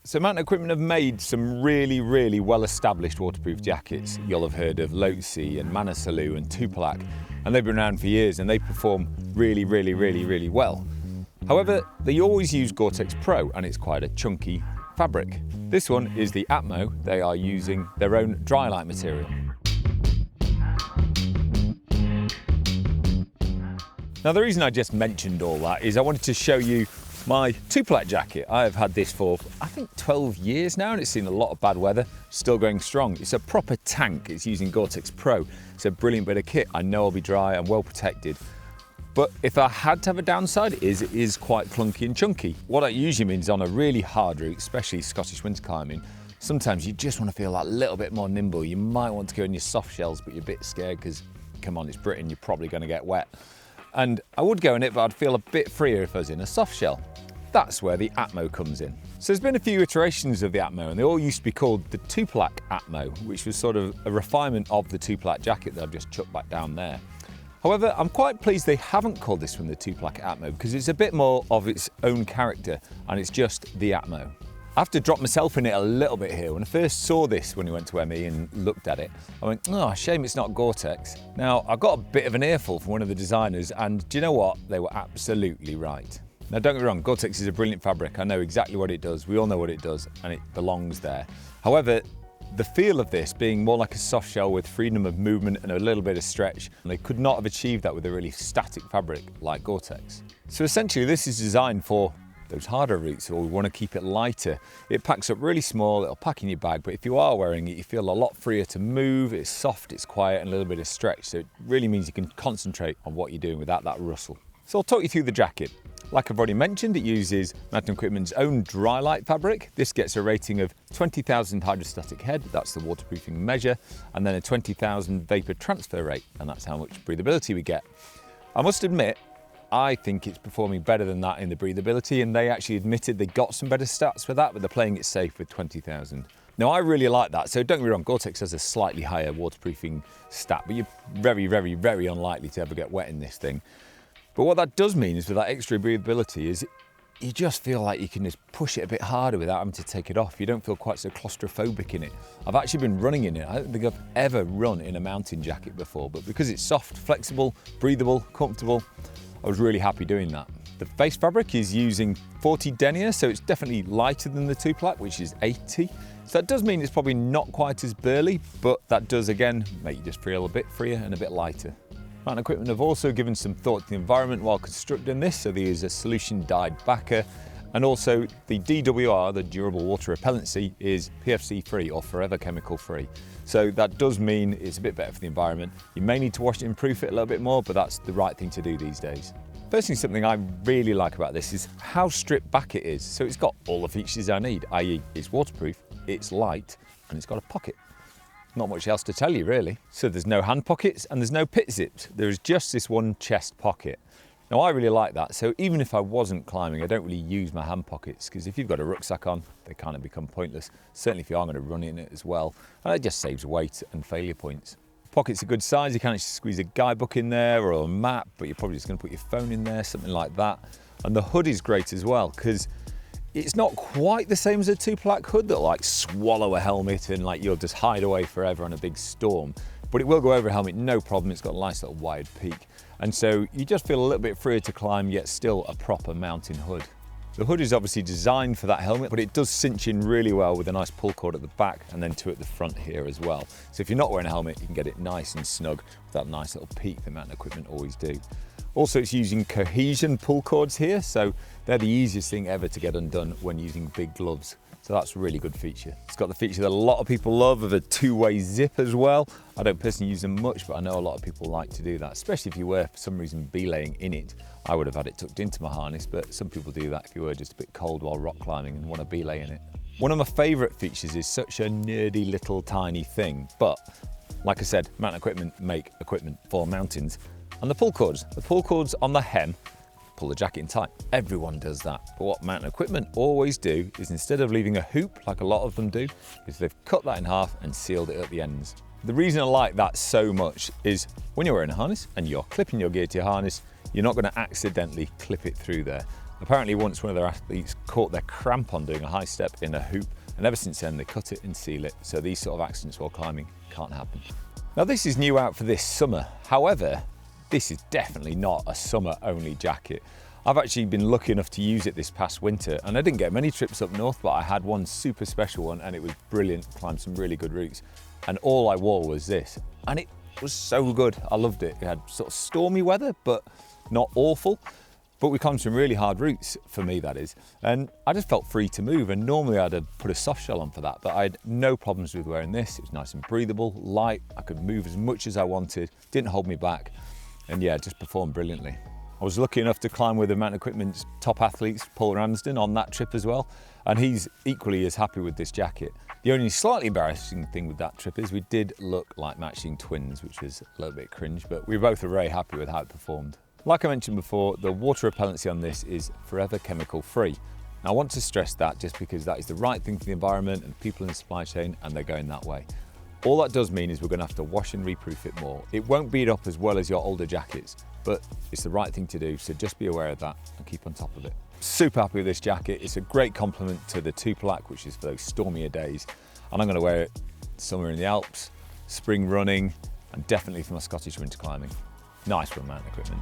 So Mountain Equipment have made some really well-established waterproof jackets. You'll have heard of Lotse and Manaslu and Tupolak, and they've been around for years and they perform really well. However, they always use Gore-Tex Pro and it's quite a chunky fabric. This one is the Atmo. They are using their own dry-light material. Now the reason I just mentioned all that is I wanted to show you my Tupolak jacket. I have had this for, I think, 12 years now and it's seen a lot of bad weather, still going strong. It's a proper tank, it's using Gore-Tex Pro. It's a brilliant bit of kit. I know I'll be dry and well protected. But if I had to have a downside, it is quite clunky and chunky. What that usually means on a really hard route, especially Scottish winter climbing, sometimes you just want to feel that little bit more nimble. You might want to go in your soft shells, but you're a bit scared because, come on, it's Britain, you're probably going to get wet. And I would go in it, but I'd feel a bit freer if I was in a soft shell. That's where the Atmo comes in. So there's been a few iterations of the Atmo and they all used to be called the Tupolak Atmo, which was sort of a refinement of the Tupolak jacket that I've just chucked back down there. However, I'm quite pleased they haven't called this one the Tupolak Atmo because it's a bit more of its own character and it's just the Atmo. I have to drop myself in it a little bit here. When I first saw this when we went to ME and looked at it, I went, oh, shame it's not Gore-Tex. Now, I got a bit of an earful from one of the designers and do you know what? They were absolutely right. Now don't get me wrong, Gore-Tex is a brilliant fabric. I know exactly what it does, we all know what it does, and it belongs there. However, the feel of this being more like a soft shell with freedom of movement and a little bit of stretch, and they could not have achieved that with a really static fabric like Gore-Tex. So essentially this is designed for those harder routes, or we want to keep it lighter. It packs up really small, it'll pack in your bag, but if you are wearing it, you feel a lot freer to move, it's soft, it's quiet, and a little bit of stretch, so it really means you can concentrate on what you're doing without that rustle. So I'll talk you through the jacket. Like I've already mentioned, it uses Mountain Equipment's own dry light fabric. This gets a rating of 20,000 hydrostatic head, that's the waterproofing measure, and then a 20,000 vapor transfer rate, and that's how much breathability we get. I must admit, I think it's performing better than that in the breathability, and they actually admitted they got some better stats for that, but they're playing it safe with 20,000. Now I really like that, so don't get me wrong, Gore-Tex has a slightly higher waterproofing stat, but you're very unlikely to ever get wet in this thing. But what that does mean is with that extra breathability is you just feel like you can just push it a bit harder without having to take it off. You don't feel quite so claustrophobic in it. I've actually been running in it. I don't think I've ever run in a mountain jacket before, but because it's soft, flexible, breathable, comfortable, I was really happy doing that. The base fabric is using 40 denier, so it's definitely lighter than the Tupolak, which is 80. So that does mean it's probably not quite as burly, but that does again make you just feel a bit freer and a bit lighter. Mountain Equipment have also given some thought to the environment while constructing this, so they use a solution-dyed backer, and also the DWR, the durable water repellency, is PFC free or forever chemical free. So that does mean it's a bit better for the environment. You may need to wash it and proof it a little bit more, but that's the right thing to do these days. Personally, something I really like about this is how stripped back it is. So it's got all the features I need, i.e. it's waterproof, it's light, and it's got a pocket. Not much else to tell you really. So there's no hand pockets and there's no pit zips. There is just this one chest pocket. Now I really like that. So even if I wasn't climbing, I don't really use my hand pockets because if you've got a rucksack on, they kind of become pointless. Certainly if you are going to run in it as well. And it just saves weight and failure points. Pocket's a good size. You can actually squeeze a guidebook in there or a map, but you're probably just going to put your phone in there, something like that. And the hood is great as well because it's not quite the same as a Tupolak hood that'll like swallow a helmet and like you'll just hide away forever on a big storm. But it will go over a helmet, no problem. It's got a nice little wide peak. And so you just feel a little bit freer to climb, yet still a proper mountain hood. The hood is obviously designed for that helmet, but it does cinch in really well with a nice pull cord at the back and then two at the front here as well. So if you're not wearing a helmet, you can get it nice and snug with that nice little peak that Mountain Equipment always do. Also, it's using cohesion pull cords here, so they're the easiest thing ever to get undone when using big gloves. So that's a really good feature. It's got the feature that a lot of people love of a two-way zip as well. I don't personally use them much, but I know a lot of people like to do that, especially if you were, for some reason, belaying in it. I would have had it tucked into my harness, but some people do that if you were just a bit cold while rock climbing and want to belay in it. One of my favourite features is such a nerdy little tiny thing, but like I said, Mountain Equipment make equipment for mountains. And the pull cords on the hem pull the jacket in tight. Everyone does that. But what Mountain Equipment always do is instead of leaving a hoop like a lot of them do, is they've cut that in half and sealed it at the ends. The reason I like that so much is when you're wearing a harness and you're clipping your gear to your harness, you're not going to accidentally clip it through there. Apparently once one of their athletes caught their crampon doing a high step in a hoop, and ever since then they cut it and seal it, so these sort of accidents while climbing can't happen. Now this is new out for this summer, however, this is definitely not a summer only jacket. I've actually been lucky enough to use it this past winter, and I didn't get many trips up north, but I had one super special one and it was brilliant, climbed some really good routes. And all I wore was this, and it was so good, I loved it. It had sort of stormy weather, but not awful. But we climbed some really hard routes, for me that is, and I just felt free to move, and normally I'd have put a soft shell on for that, but I had no problems with wearing this. It was nice and breathable, light, I could move as much as I wanted, didn't hold me back, and yeah, just performed brilliantly. I was lucky enough to climb with the Mountain Equipment's top athletes, Paul Ramsden, on that trip as well, and he's equally as happy with this jacket. The only slightly embarrassing thing with that trip is we did look like matching twins, which was a little bit cringe, but we both were very happy with how it performed. Like I mentioned before, the water repellency on this is forever chemical free. Now, I want to stress that just because that is the right thing for the environment and people in the supply chain, and they're going that way. All that does mean is we're going to have to wash and reproof it more. It won't beat up as well as your older jackets, but it's the right thing to do, so just be aware of that and keep on top of it. Super happy with this jacket. It's a great complement to the 2-plaque, which is for those stormier days, and I'm going to wear it summer in the Alps, spring running, and definitely for my Scottish winter climbing. Nice one, Mountain Equipment.